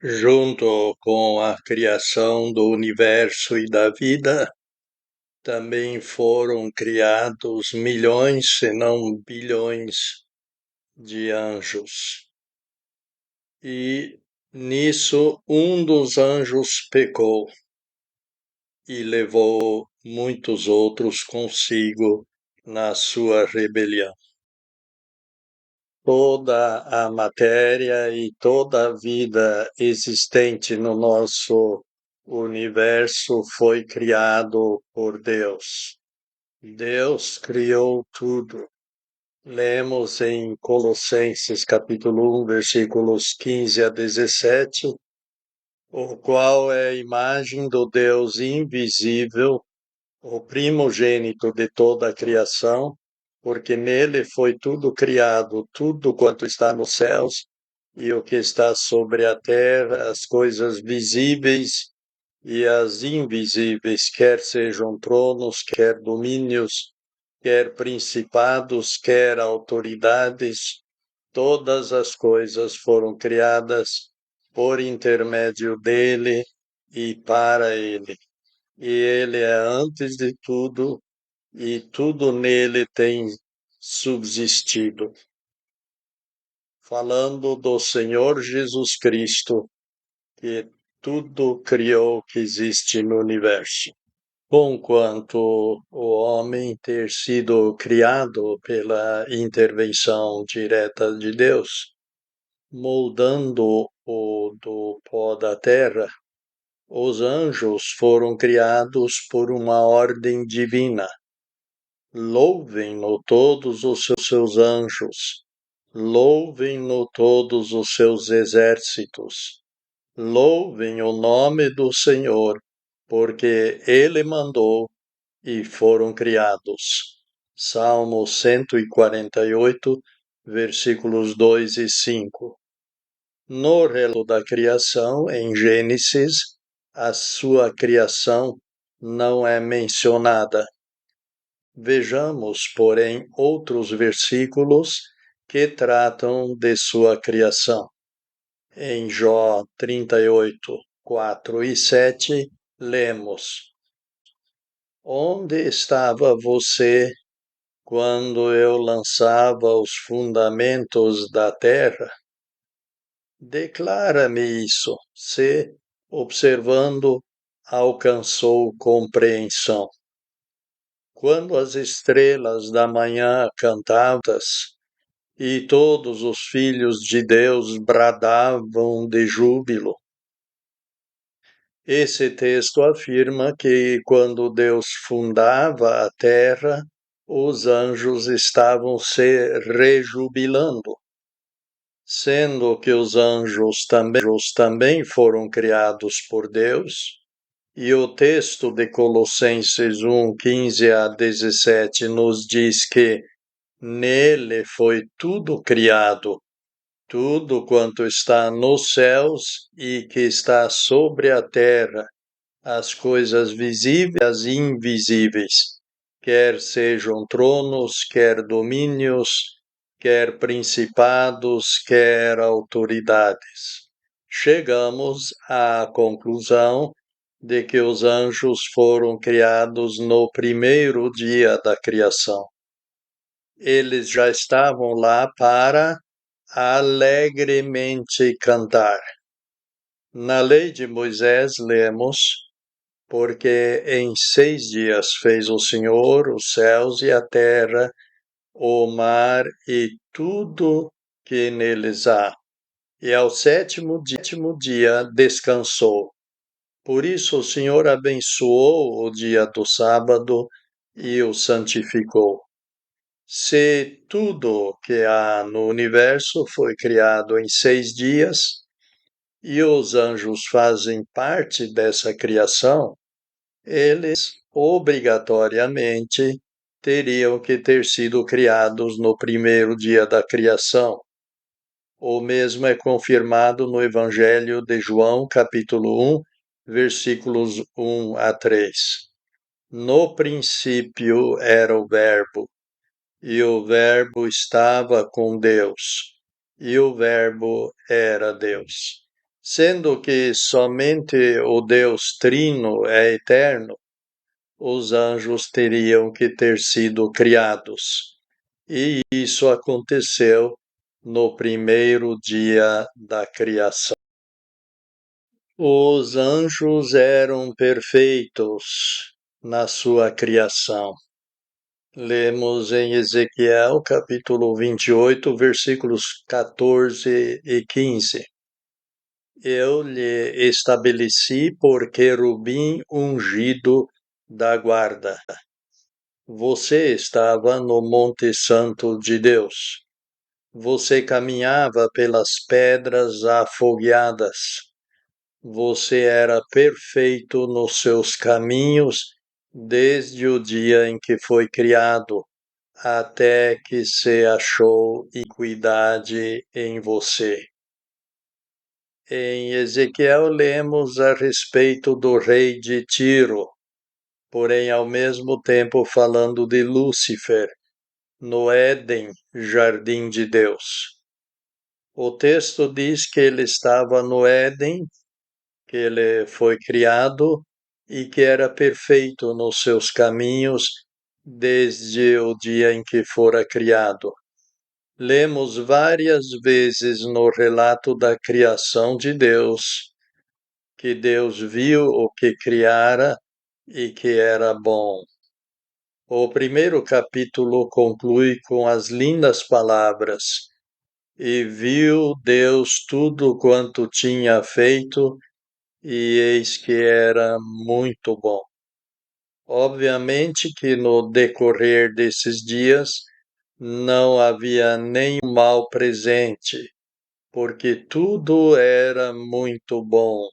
Junto com a criação do universo e da vida, também foram criados milhões, se não bilhões, de anjos. E nisso um dos anjos pecou e levou muitos outros consigo na sua rebelião. Toda a matéria e toda a vida existente no nosso universo foi criado por Deus. Deus criou tudo. Lemos em Colossenses capítulo 1, versículos 15 a 17, o qual é a imagem do Deus invisível, o primogênito de toda a criação, porque nele foi tudo criado, tudo quanto está nos céus e o que está sobre a terra, as coisas visíveis e as invisíveis, quer sejam tronos, quer domínios, quer principados, quer autoridades, todas as coisas foram criadas por intermédio dele e para ele. E ele é antes de tudo, e tudo nele tem subsistido. Falando do Senhor Jesus Cristo, que tudo criou que existe no universo. Conquanto o homem ter sido criado pela intervenção direta de Deus, moldando-o do pó da terra, os anjos foram criados por uma ordem divina. Louvem-no todos os seus anjos, louvem-no todos os seus exércitos, louvem o nome do Senhor, porque ele mandou e foram criados. Salmo 148, versículos 2 e 5. No relato da criação, em Gênesis, a sua criação não é mencionada. Vejamos, porém, outros versículos que tratam de sua criação. Em Jó 38, 4 e 7, lemos: Onde estava você quando eu lançava os fundamentos da terra? Declara-me isso, se, observando, alcançou compreensão. Quando as estrelas da manhã cantavam e todos os filhos de Deus bradavam de júbilo. Esse texto afirma que quando Deus fundava a terra, os anjos estavam se rejubilando, sendo que os anjos também foram criados por Deus, e o texto de Colossenses 1, 15 a 17 nos diz que nele foi tudo criado, tudo quanto está nos céus e que está sobre a terra, as coisas visíveis e as invisíveis, quer sejam tronos, quer domínios, quer principados, quer autoridades. Chegamos à conclusão de que os anjos foram criados no primeiro dia da criação. Eles já estavam lá para alegremente cantar. Na lei de Moisés lemos: porque em 6 dias fez o Senhor os céus e a terra, o mar e tudo que neles há. E ao sétimo dia descansou. Por isso o Senhor abençoou o dia do sábado e o santificou. Se tudo que há no universo foi criado em 6 dias, e os anjos fazem parte dessa criação, eles obrigatoriamente teriam que ter sido criados no primeiro dia da criação. O mesmo é confirmado no Evangelho de João, capítulo 1, versículos 1 a 3. No princípio era o Verbo, e o Verbo estava com Deus, e o Verbo era Deus. Sendo que somente o Deus Trino é eterno, os anjos teriam que ter sido criados. E isso aconteceu no primeiro dia da criação. Os anjos eram perfeitos na sua criação. Lemos em Ezequiel, capítulo 28, versículos 14 e 15. Eu lhe estabeleci por querubim ungido da guarda. Você estava no Monte Santo de Deus. Você caminhava pelas pedras afogueadas. Você era perfeito nos seus caminhos desde o dia em que foi criado, até que se achou iniquidade em você. Em Ezequiel lemos a respeito do rei de Tiro, porém ao mesmo tempo falando de Lúcifer, no Éden, jardim de Deus. O texto diz que ele estava no Éden, que ele foi criado e que era perfeito nos seus caminhos desde o dia em que fora criado. Lemos várias vezes no relato da criação de Deus que Deus viu o que criara e que era bom. O primeiro capítulo conclui com as lindas palavras: E viu Deus tudo quanto tinha feito, e eis que era muito bom. Obviamente que no decorrer desses dias não havia nenhum mal presente, porque tudo era muito bom.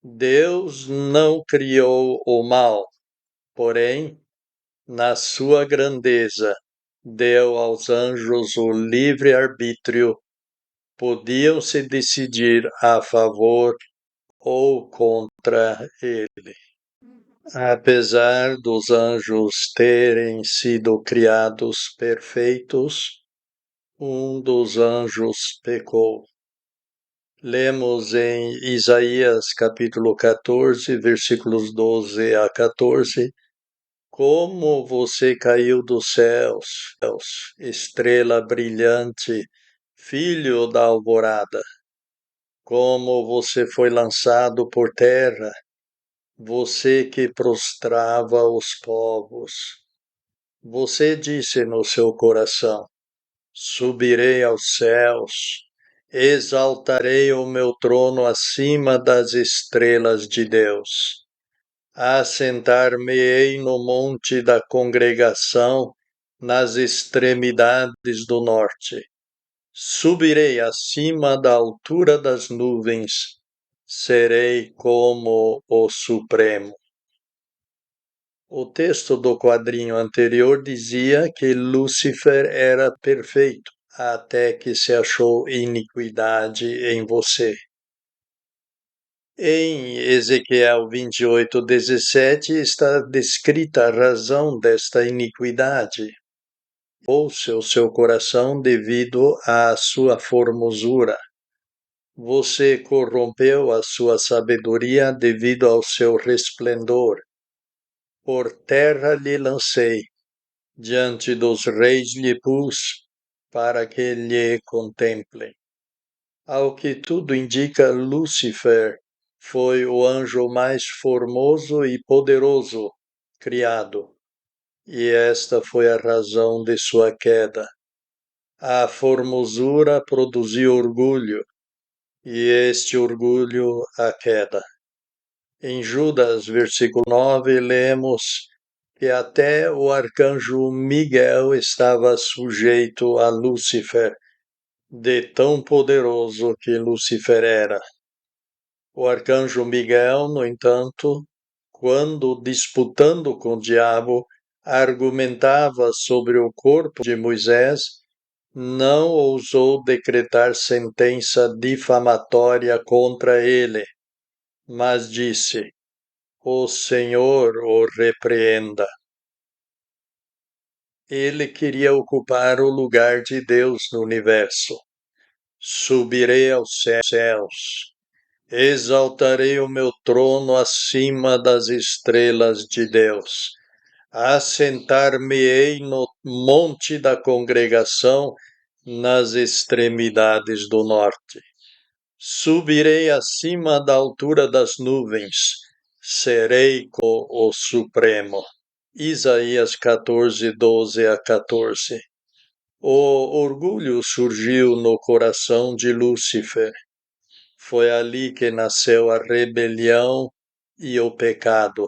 Deus não criou o mal, porém, na sua grandeza, deu aos anjos o livre-arbítrio. Podiam se decidir a favor ou contra ele. Apesar dos anjos terem sido criados perfeitos, um dos anjos pecou. Lemos em Isaías capítulo 14, versículos 12 a 14, como você caiu dos céus, estrela brilhante, filho da alvorada, como você foi lançado por terra, você que prostrava os povos. Você disse no seu coração: subirei aos céus, exaltarei o meu trono acima das estrelas de Deus. Assentar-me-ei no monte da congregação, nas extremidades do norte. Subirei acima da altura das nuvens, serei como o Supremo. O texto do quadrinho anterior dizia que Lúcifer era perfeito, até que se achou iniquidade em você. Em Ezequiel 28:17 está descrita a razão desta iniquidade. Ouça o seu coração devido à sua formosura. Você corrompeu a sua sabedoria devido ao seu resplendor. Por terra lhe lancei, diante dos reis lhe pus, para que lhe contemplem. Ao que tudo indica, Lúcifer foi o anjo mais formoso e poderoso criado, e esta foi a razão de sua queda. A formosura produziu orgulho, e este orgulho a queda. Em Judas, versículo 9, lemos que até o arcanjo Miguel estava sujeito a Lúcifer, de tão poderoso que Lúcifer era. O arcanjo Miguel, no entanto, quando disputando com o diabo, argumentava sobre o corpo de Moisés, não ousou decretar sentença difamatória contra ele, mas disse: O Senhor o repreenda. Ele queria ocupar o lugar de Deus no universo. Subirei aos céus. Exaltarei o meu trono acima das estrelas de Deus. Assentar-me-ei no monte da congregação, nas extremidades do norte. Subirei acima da altura das nuvens, serei com o Supremo. Isaías 14, 12 a 14. O orgulho surgiu no coração de Lúcifer. Foi ali que nasceu a rebelião e o pecado.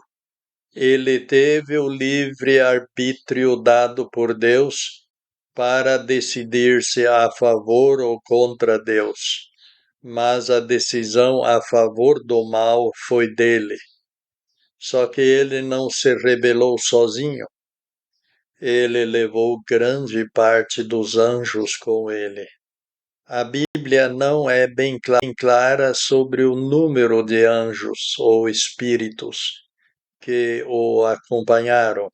Ele teve o livre-arbítrio dado por Deus para decidir-se a favor ou contra Deus, mas a decisão a favor do mal foi dele. Só que ele não se rebelou sozinho. Ele levou grande parte dos anjos com ele. A Bíblia não é bem clara sobre o número de anjos ou espíritos que o acompanharam,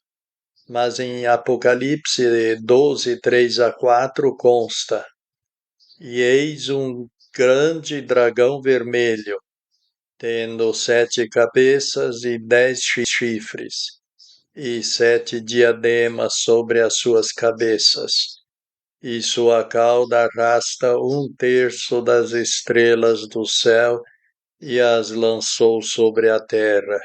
mas em Apocalipse 12, 3 a 4 consta: E eis um grande dragão vermelho, tendo 7 cabeças e 10 chifres, e 7 diademas sobre as suas cabeças, e sua cauda arrasta 1/3 das estrelas do céu e as lançou sobre a terra.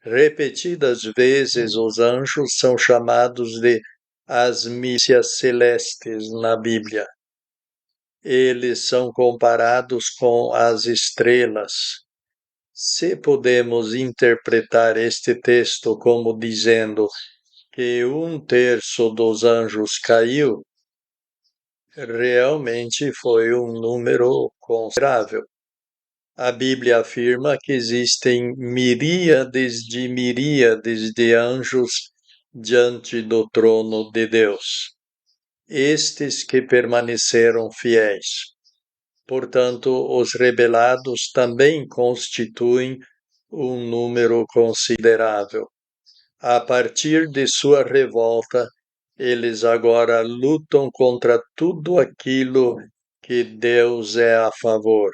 Repetidas vezes os anjos são chamados de as milícias celestes na Bíblia. Eles são comparados com as estrelas. Se podemos interpretar este texto como dizendo que 1/3 dos anjos caiu, realmente foi um número considerável. A Bíblia afirma que existem miríades de anjos diante do trono de Deus, estes que permaneceram fiéis. Portanto, os rebelados também constituem um número considerável. A partir de sua revolta, eles agora lutam contra tudo aquilo que Deus é a favor.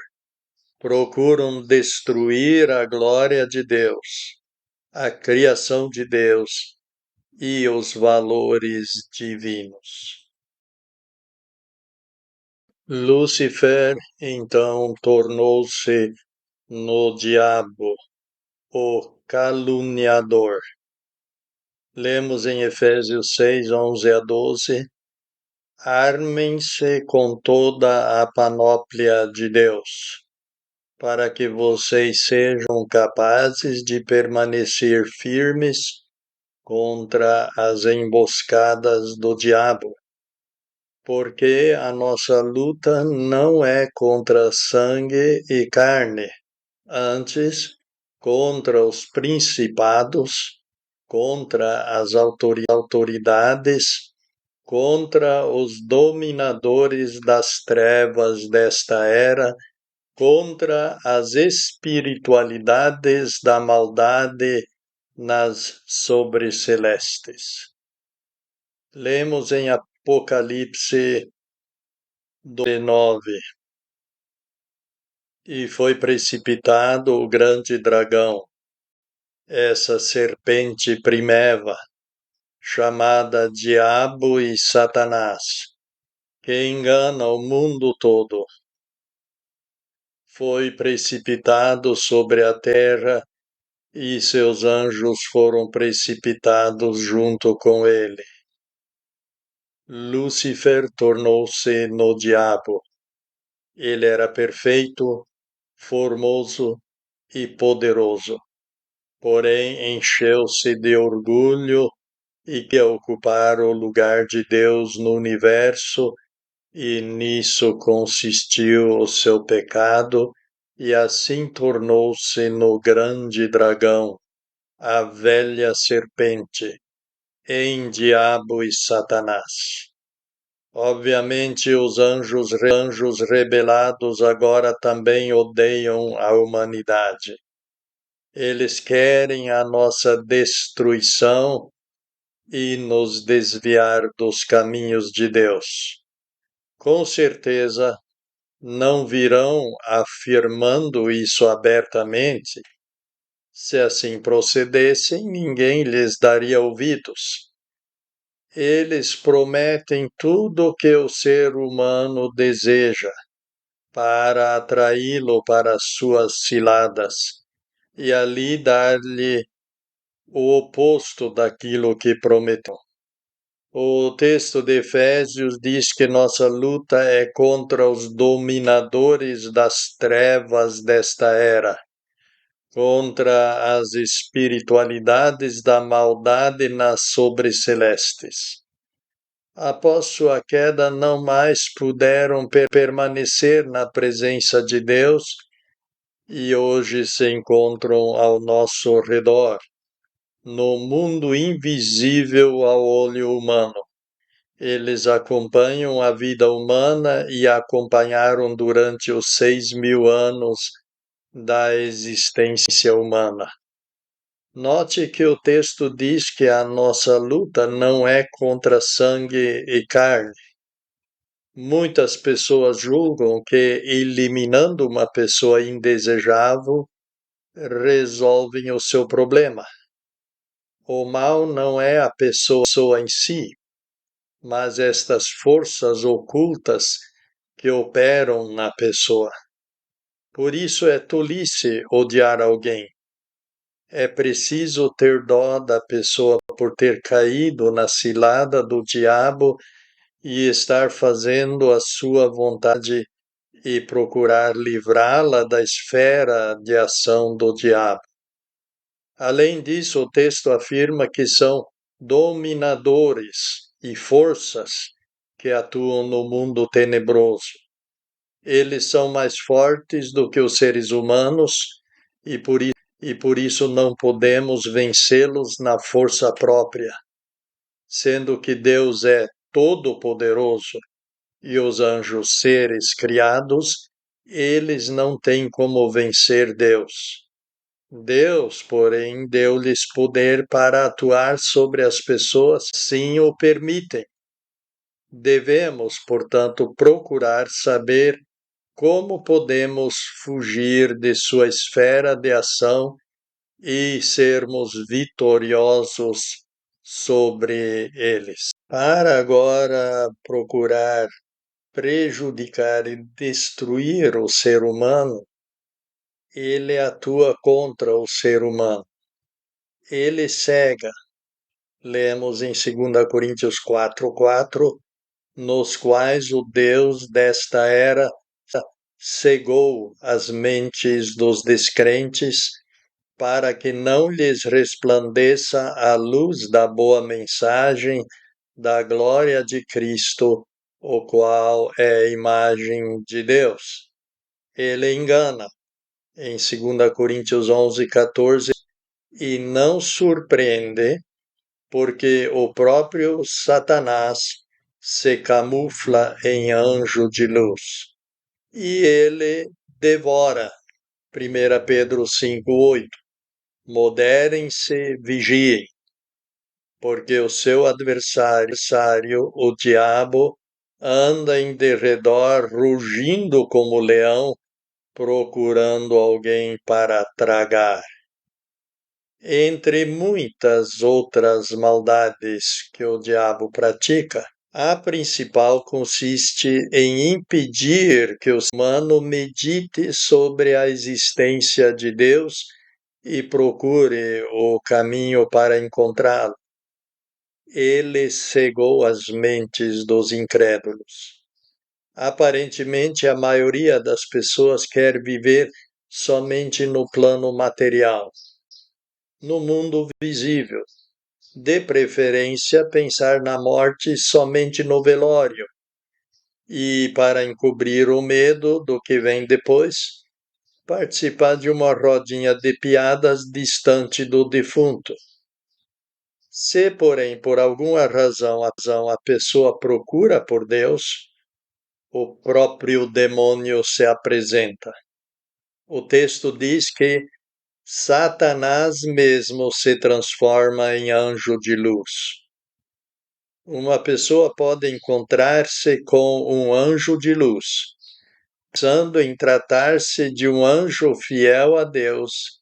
Procuram destruir a glória de Deus, a criação de Deus e os valores divinos. Lúcifer, então, tornou-se no diabo, o caluniador. Lemos em Efésios 6, 11 a 12: Armem-se com toda a panóplia de Deus, para que vocês sejam capazes de permanecer firmes contra as emboscadas do diabo. Porque a nossa luta não é contra sangue e carne, antes contra os principados, contra as autoridades, contra os dominadores das trevas desta era, contra as espiritualidades da maldade nas sobrecelestes. Lemos em Apocalipse 9: E foi precipitado o grande dragão, essa serpente primeva, chamada Diabo e Satanás, que engana o mundo todo. Foi precipitado sobre a terra e seus anjos foram precipitados junto com ele. Lúcifer tornou-se no diabo. Ele era perfeito, formoso e poderoso, porém encheu-se de orgulho e queria ocupar o lugar de Deus no universo, e nisso consistiu o seu pecado, e assim tornou-se no grande dragão, a velha serpente, em Diabo e Satanás. Obviamente, os anjos rebelados agora também odeiam a humanidade. Eles querem a nossa destruição e nos desviar dos caminhos de Deus. Com certeza, não virão afirmando isso abertamente. Se assim procedessem, ninguém lhes daria ouvidos. Eles prometem tudo o que o ser humano deseja para atraí-lo para suas ciladas e ali dar-lhe o oposto daquilo que prometeu. O texto de Efésios diz que nossa luta é contra os dominadores das trevas desta era, contra as espiritualidades da maldade nas sobrecelestes. Após sua queda, não mais puderam permanecer na presença de Deus e hoje se encontram ao nosso redor, no mundo invisível ao olho humano. Eles acompanham a vida humana e a acompanharam durante os 6.000 anos da existência humana. Note que o texto diz que a nossa luta não é contra sangue e carne. Muitas pessoas julgam que eliminando uma pessoa indesejável resolvem o seu problema. O mal não é a pessoa em si, mas estas forças ocultas que operam na pessoa. Por isso é tolice odiar alguém. É preciso ter dó da pessoa por ter caído na cilada do diabo e estar fazendo a sua vontade e procurar livrá-la da esfera de ação do diabo. Além disso, o texto afirma que são dominadores e forças que atuam no mundo tenebroso. Eles são mais fortes do que os seres humanos e por isso não podemos vencê-los na força própria, sendo que Deus é todo-poderoso e os anjos seres criados, eles não têm como vencer Deus. Deus, porém, deu-lhes poder para atuar sobre as pessoas, sim o permitem. Devemos, portanto, procurar saber como podemos fugir de sua esfera de ação e sermos vitoriosos sobre eles. Para agora procurar prejudicar e destruir o ser humano, ele atua contra o ser humano. Ele cega. Lemos em 2 Coríntios 4:4, nos quais o Deus desta era cegou as mentes dos descrentes para que não lhes resplandeça a luz da boa mensagem da glória de Cristo, o qual é a imagem de Deus. Ele engana, em 2 Coríntios 11:14, e não surpreende, porque o próprio Satanás se camufla em anjo de luz. E ele devora. 1 Pedro 5:8. Moderem-se, vigiem, porque o seu adversário, o diabo, anda em derredor, rugindo como leão, procurando alguém para tragar. Entre muitas outras maldades que o diabo pratica, a principal consiste em impedir que o ser humano medite sobre a existência de Deus e procure o caminho para encontrá-lo. Ele cegou as mentes dos incrédulos. Aparentemente, a maioria das pessoas quer viver somente no plano material, no mundo visível. De preferência, pensar na morte somente no velório. E, para encobrir o medo do que vem depois, participar de uma rodinha de piadas distante do defunto. Se, porém, por alguma razão a pessoa procura por Deus, o próprio demônio se apresenta. O texto diz que Satanás mesmo se transforma em anjo de luz. Uma pessoa pode encontrar-se com um anjo de luz, pensando em tratar-se de um anjo fiel a Deus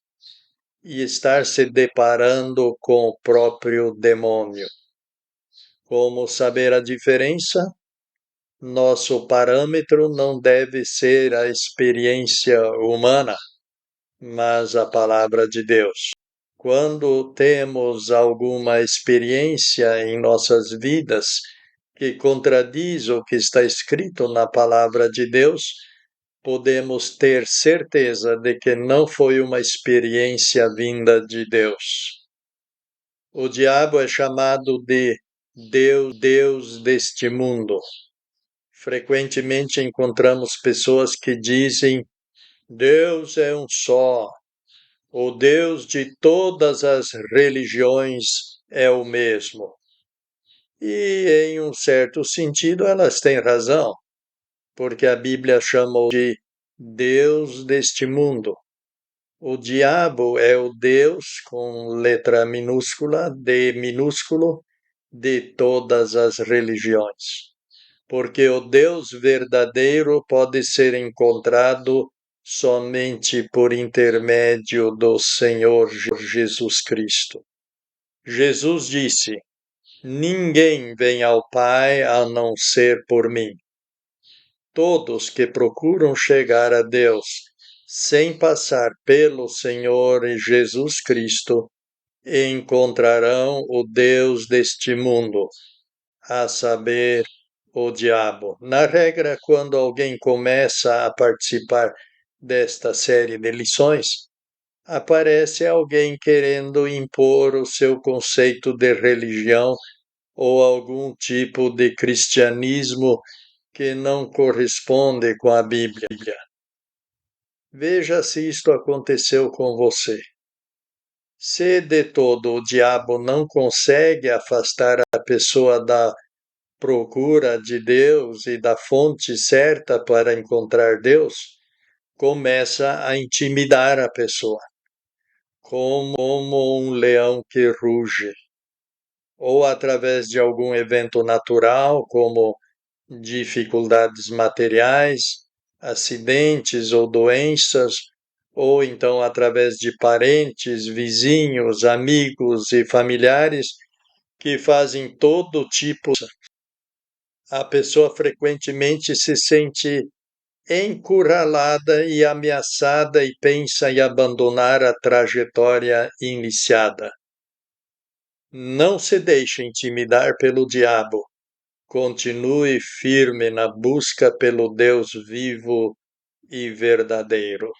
e estar se deparando com o próprio demônio. Como saber a diferença? Nosso parâmetro não deve ser a experiência humana, mas a palavra de Deus. Quando temos alguma experiência em nossas vidas que contradiz o que está escrito na palavra de Deus, podemos ter certeza de que não foi uma experiência vinda de Deus. O diabo é chamado de Deus deste mundo. Frequentemente encontramos pessoas que dizem: Deus é um só, o Deus de todas as religiões é o mesmo. E, em um certo sentido, elas têm razão, porque a Bíblia chama de Deus deste mundo. O diabo é o Deus, com letra minúscula, D minúsculo, de todas as religiões. Porque o Deus verdadeiro pode ser encontrado somente por intermédio do Senhor Jesus Cristo. Jesus disse: Ninguém vem ao Pai a não ser por mim. Todos que procuram chegar a Deus sem passar pelo Senhor Jesus Cristo encontrarão o Deus deste mundo, a saber, o diabo. Na regra, quando alguém começa a participar desta série de lições, aparece alguém querendo impor o seu conceito de religião ou algum tipo de cristianismo que não corresponde com a Bíblia. Veja se isto aconteceu com você. Se de todo o diabo não consegue afastar a pessoa da procura de Deus e da fonte certa para encontrar Deus, começa a intimidar a pessoa, como um leão que ruge, ou através de algum evento natural, como dificuldades materiais, acidentes ou doenças, ou então através de parentes, vizinhos, amigos e familiares que fazem todo tipo. A pessoa frequentemente se sente encurralada e ameaçada e pensa em abandonar a trajetória iniciada. Não se deixe intimidar pelo diabo. Continue firme na busca pelo Deus vivo e verdadeiro.